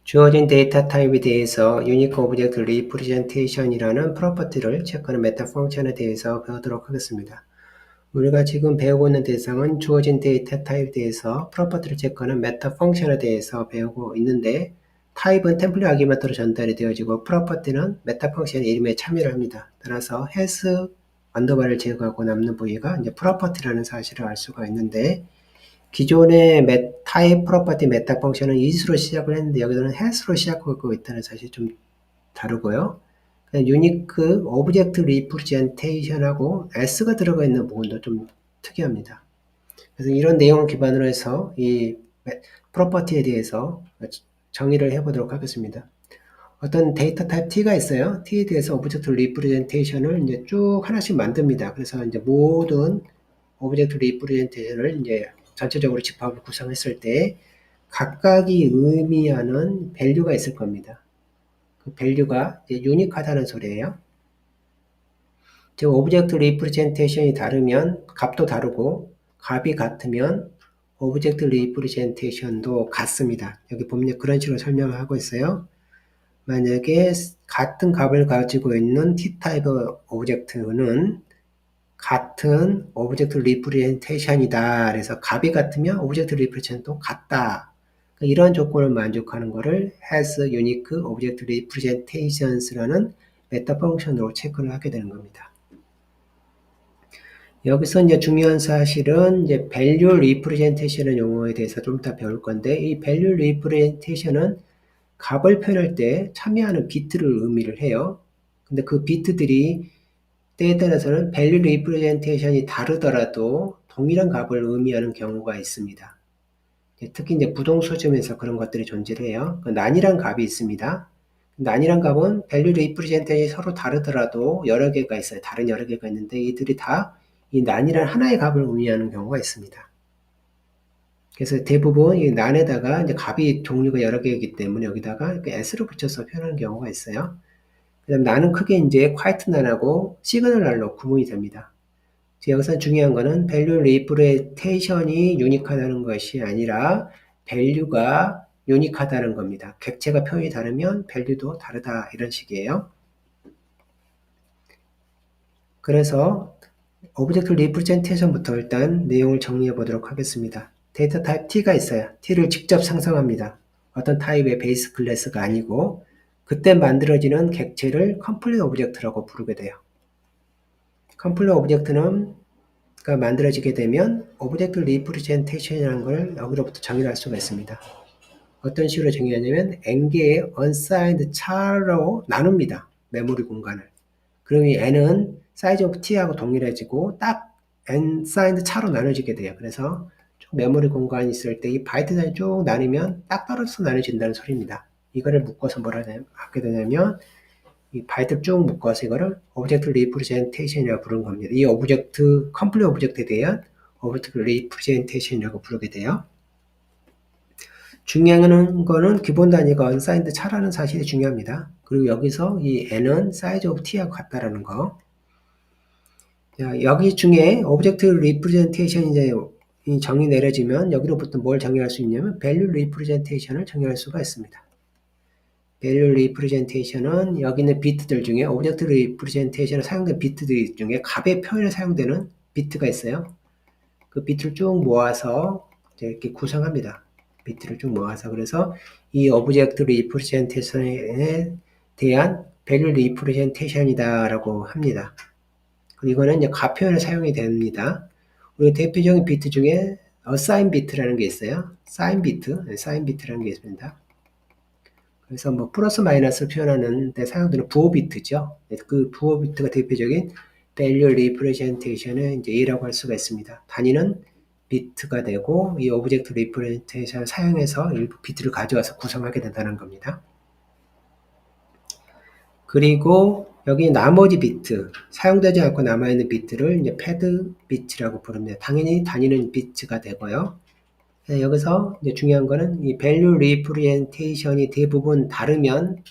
주어진 데이터 타입에 대해서 Unique Object Representation이라는 프로퍼티를 체크하는 메타 펑션에 대해서 배우도록 하겠습니다. 우리가 지금 배우고 있는 대상은 주어진 데이터 타입에 대해서 프로퍼티를 체크하는 메타 펑션에 대해서 배우고 있는데, 타입은 템플릿 아규먼트로 전달이 되어지고 프로퍼티는 메타 펑션의 이름에 참여를 합니다. 따라서 has 언더바를 제거하고 남는 부위가 이제 프로퍼티라는 사실을 알 수가 있는데, 기존의 타입 프로퍼티 메타 펑션은 is로 시작을 했는데 여기서는 has로 시작하고 있다는 사실이 좀 다르고요. 유니크 오브젝트 리프레젠테이션하고 s가 들어가 있는 부분도 좀 특이합니다. 그래서 이런 내용을 기반으로 해서 이 프로퍼티에 대해서 정의를 해보도록 하겠습니다. 어떤 데이터 타입 t가 있어요. t에 대해서 오브젝트 리프레젠테이션을 이제 쭉 하나씩 만듭니다. 그래서 이제 모든 오브젝트 리프레젠테이션을 이제 전체적으로 집합을 구성했을 때 각각이 의미하는 밸류가 있을 겁니다. 그 밸류가 이제 유니크하다는 소리예요. 즉 오브젝트 리프레젠테이션이 다르면 값도 다르고, 값이 같으면 오브젝트 리프레젠테이션도 같습니다. 여기 보면 그런 식으로 설명을 하고 있어요. 만약에 같은 값을 가지고 있는 T타입 오브젝트는 같은 오브젝트 리프레젠테이션이다. 그래서 값이 같으면 오브젝트 리프레젠테이션도 같다. 이런 조건을 만족하는 것을 has unique object representations라는 메타 펑션으로 체크를 하게 되는 겁니다. 여기서 이제 중요한 사실은 이제 value representation의 용어에 대해서 좀 이따 배울 건데, 이 value representation은 값을 표현할 때 참여하는 비트를 의미를 해요. 근데 그 비트들이 때에 따라서는 value representation이 다르더라도 동일한 값을 의미하는 경우가 있습니다. 특히 이제 부동수점에서 그런 것들이 존재해요. 난이란 값이 있습니다. 난이란 값은 value representation이 서로 다르더라도 여러 개가 있어요. 다른 여러 개가 있는데 이들이 다 이 난이란 하나의 값을 의미하는 경우가 있습니다. 그래서 대부분 이 난에다가 이제 값이 종류가 여러 개이기 때문에 여기다가 s를 붙여서 표현하는 경우가 있어요. 그다음 난은 크게 이제 quiet 난하고 시그널 난로 구분이 됩니다. 여기서 중요한 거는 value representation이 유니크하다는 것이 아니라 value가 유니크하다는 겁니다. 객체가 표현이 다르면 value도 다르다 이런 식이에요. 그래서 오브젝트 리프레젠테이션부터 일단 내용을 정리해 보도록 하겠습니다. 데이터 타입 t가 있어요. t를 직접 상상합니다. 어떤 타입의 베이스 클래스가 아니고 그때 만들어지는 객체를 컴플릿 오브젝트라고 부르게 돼요. 컴플릿 오브젝트는 만들어지게 되면 오브젝트 리프레젠테이션이라는 걸 여기로부터 정의를 할 수가 있습니다. 어떤 식으로 정의하냐면 n개의 unsigned char로 나눕니다. 메모리 공간을. 그럼 이 n은 사이즈 오브 t하고 동일해지고 딱 unsigned char로 나눠지게 돼요. 그래서 메모리 공간이 있을 때 이 바이트 단위 쭉 나누면 딱 떨어져서 나눠진다는 소리입니다. 이거를 묶어서 뭐라 하게 되냐면 이 바이트를 쭉 묶어서 이거를 오브젝트 리프레젠테이션이라고 부르는 겁니다. 이 오브젝트, 컴플릿 오브젝트에 대한 오브젝트 리프레젠테이션이라고 부르게 돼요. 중요한 거는 기본 단위가 unsigned 차라는 사실이 중요합니다. 그리고 여기서 이 n은 size of t하고 같다라는 거. 자, 여기 중에 오브젝트 리프레젠테이션 이제 정의 내려지면 여기로부터 뭘 정의할 수 있냐면 value representation을 정의할 수가 있습니다. value representation은 여기 있는 비트들 중에 오브젝트 리프레젠테이션에 사용된 비트들 중에 값의 표현에 사용되는 비트가 있어요. 그 비트를 쭉 모아서 이렇게 구성합니다. 비트를 쭉 모아서. 그래서 이 오브젝트 리프레젠테이션에 대한 value representation이다라고 합니다. 이거는 이제 값 표현에 사용이 됩니다. 우리 대표적인 비트 중에 assign bit라는 게 있어요. sign bit라는 게 있습니다. 그래서 뭐 플러스 마이너스 표현하는 데 사용되는 부호 비트죠. 그 부호 비트가 대표적인 value representation의 이제 A라고 할 수가 있습니다. 단위는 비트가 되고 이 오브젝트 리프레젠테이션을 사용해서 일부 비트를 가져와서 구성하게 된다는 겁니다. 그리고 여기 나머지 비트, 사용되지 않고 남아있는 비트를 이제 패드 비트라고 부릅니다. 당연히 단위는 비트가 되고요. 여기서 이제 중요한 거는 이 value representation이 대부분 다르면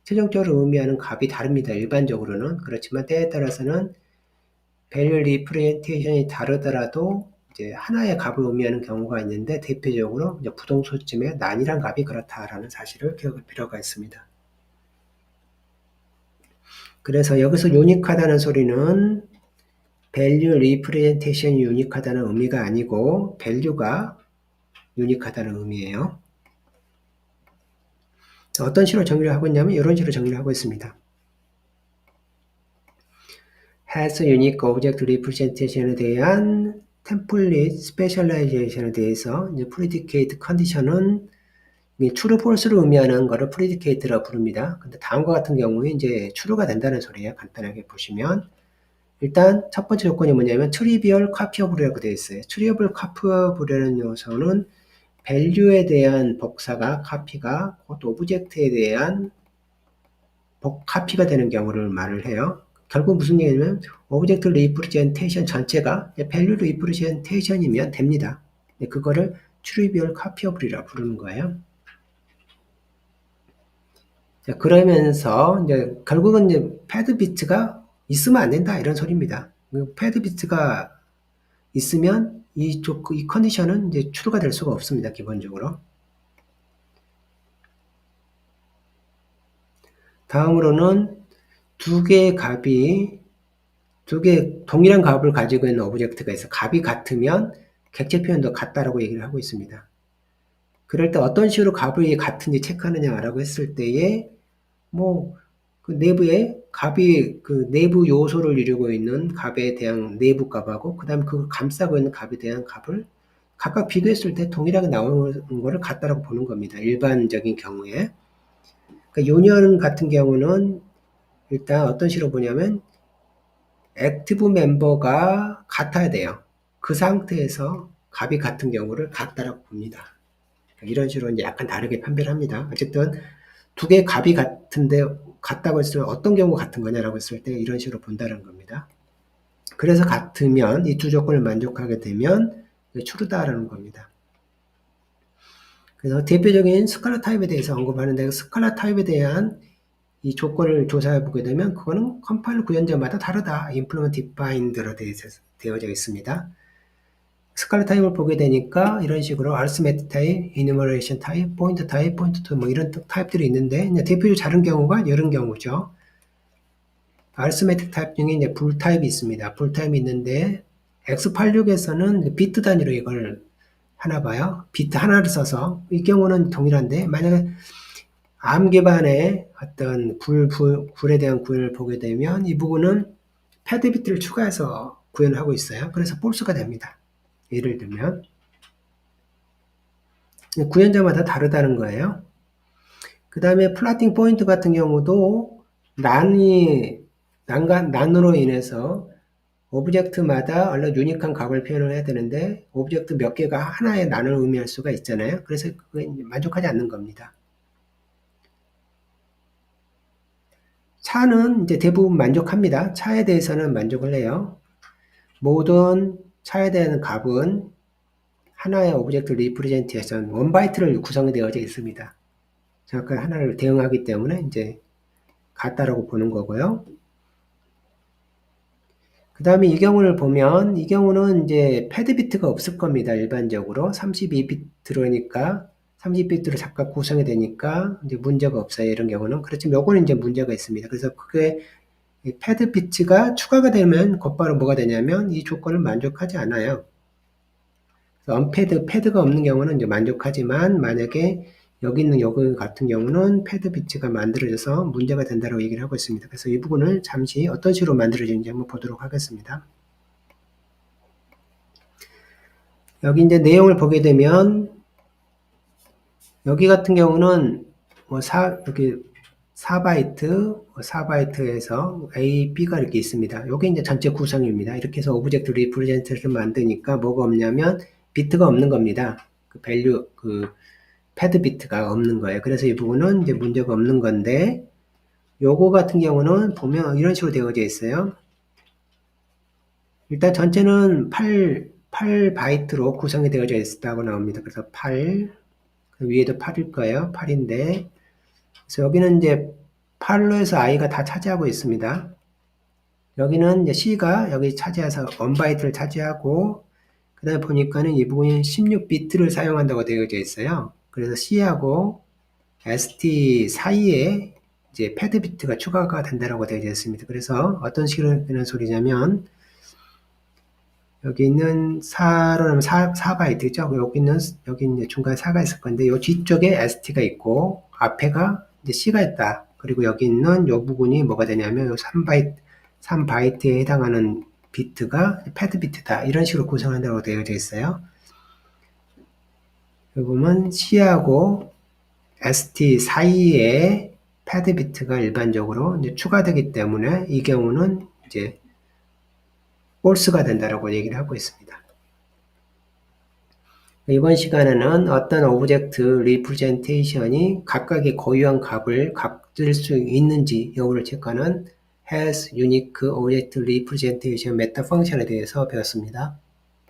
최종적으로 의미하는 값이 다릅니다. 일반적으로는. 그렇지만 때에 따라서는 value representation이 다르더라도 이제 하나의 값을 의미하는 경우가 있는데 대표적으로 이제 부동소쯤의 난이란 값이 그렇다라는 사실을 기억할 필요가 있습니다. 그래서 여기서 유니크하다는 소리는 value representation이 유니크하다는 의미가 아니고 value가 유니크하다는 의미예요. 어떤 식으로 정리를 하고 있냐면 이런 식으로 정리를 하고 있습니다. has unique object representation에 대한 template specialization에 대해서 이제 predicate condition은 true, false를 의미하는 것을 predicate라고 부릅니다. 근데 다음과 같은 경우에 이제 true가 된다는 소리예요. 간단하게 보시면 일단 첫 번째 조건이 뭐냐면 trivial copyable이라고 되어 있어요. trivial copyable이라는 요소는 value에 대한 복사가 카피가 곧 오브젝트에 대한 카피가 되는 경우를 말을 해요. 결국 무슨 얘기냐면 오브젝트 리프레젠테이션 전체가 value representation이면 됩니다. 그거를 trivial copyable이라고 부르는 거예요. 자, 그러면서 이제 결국은 이제 패드 비트가 있으면 안 된다 이런 소리입니다. 패드 비트가 있으면 이 컨디션은 이제 true가 될 수가 없습니다. 기본적으로. 다음으로는 두 개의 동일한 값을 가지고 있는 오브젝트가 있어. 값이 같으면 객체 표현도 같다라고 얘기를 하고 있습니다. 그럴 때 어떤 식으로 값이 같은지 체크하느냐라고 했을 때에 그 내부에 값이 그 내부 요소를 이루고 있는 값에 대한 내부 값하고 그다음 그 감싸고 있는 값에 대한 값을 각각 비교했을 때 동일하게 나오는 거를 같다라고 보는 겁니다. 일반적인 경우에. 그러니까 유니언 같은 경우는 일단 어떤 식으로 보냐면 액티브 멤버가 같아야 돼요. 그 상태에서 값이 같은 경우를 같다라고 봅니다. 이런 식으로 이제 약간 다르게 판별을 합니다. 어쨌든 두 개의 값이 같은데 같다고 했을 때 어떤 경우가 같은 거냐라고 했을 때 이런 식으로 본다는 겁니다. 그래서 같으면 이 두 조건을 만족하게 되면 true다라는 겁니다. 그래서 대표적인 스칼라 타입에 대해서 언급하는데 스칼라 타입에 대한 이 조건을 조사해 보게 되면 그거는 컴파일러 구현자마다 다르다. implement defined로 되어져 있습니다. 스칼라 타입을 보게 되니까 이런 식으로 arithmetic 타입, enumeration 타입, point 타입, point to 뭐 이런 타입들이 있는데 대표적으로 다른 경우가 이런 경우죠. arithmetic 타입 중에 이제 불 타입이 있습니다. 불 타입이 있는데 x86에서는 비트 단위로 이걸 하나 봐요. 비트 하나를 써서 이 경우는 동일한데 만약에 암 기반의 어떤 불에 대한 구현을 보게 되면 이 부분은 패드 비트를 추가해서 구현을 하고 있어요. 그래서 폴스가 됩니다. 예를 들면 구현자마다 다르다는 거예요. 그 다음에 플라팅 포인트 같은 경우도 난으로 인해서 오브젝트마다 얼른 유니크한 값을 표현을 해야 되는데 오브젝트 몇 개가 하나의 난을 의미할 수가 있잖아요. 그래서 그게 만족하지 않는 겁니다. 차는 이제 대부분 만족합니다. 차에 대해서는 만족을 해요. 모든 차에 대한 값은 하나의 오브젝트 리프레젠테이션, 원바이트를 구성이 되어져 있습니다. 정확하게 하나를 대응하기 때문에 이제 같다라고 보는 거고요. 그 다음에 이 경우를 보면 이 경우는 이제 패드 비트가 없을 겁니다. 일반적으로 32비트로니까 30비트로 작각 구성이 되니까 이제 문제가 없어요. 이런 경우는. 그렇지만 요거는 이제 문제가 있습니다. 그래서 그게 패드 비트가 추가가 되면 곧바로 뭐가 되냐면 이 조건을 만족하지 않아요. 패드가 없는 경우는 이제 만족하지만 만약에 여기 있는 요거 같은 경우는 패드 비트가 만들어져서 문제가 된다고 얘기를 하고 있습니다. 그래서 이 부분을 잠시 어떤 식으로 만들어지는지 한번 보도록 하겠습니다. 여기 이제 내용을 보게 되면 여기 같은 경우는 여기 4바이트에서 A, B가 이렇게 있습니다. 여기 이제 전체 구성입니다. 이렇게 해서 오브젝트 리프레젠테이션을 만드니까 뭐가 없냐면 비트가 없는 겁니다. 패드 비트가 없는 거예요. 그래서 이 부분은 이제 문제가 없는 건데, 요거 같은 경우는 보면 이런 식으로 되어져 있어요. 일단 전체는 8바이트로 구성이 되어져 있다고 나옵니다. 그래서 8, 위에도 8일 거예요. 8인데, 그래서 여기는 이제 8로 해서 i가 다 차지하고 있습니다. 여기는 이제 c가 여기 차지해서 1바이트를 차지하고, 그 다음에 보니까는 이 부분이 16비트를 사용한다고 되어져 있어요. 그래서 C하고 ST 사이에 이제 패드 비트가 추가가 된다고 되어져 있습니다. 그래서 어떤 식으로 되는 소리냐면, 여기 있는 4로 하면 4바이트죠. 여기 이제 중간에 4가 있을 건데, 요 뒤쪽에 ST가 있고, 앞에가 이제 C가 있다. 그리고 여기 있는 요 부분이 뭐가 되냐면, 요 3바이트에 해당하는 비트가 패드 비트다. 이런 식으로 구성한다고 되어져 있어요. 여기 보면 C하고 ST 사이에 패드 비트가 일반적으로 이제 추가되기 때문에 이 경우는 이제 false가 된다라고 얘기를 하고 있습니다. 이번 시간에는 어떤 오브젝트 리프레젠테이션이 각각의 고유한 값을 갖을 수 있는지 여부를 체크하는 has unique object representation meta 펑션에 대해서 배웠습니다.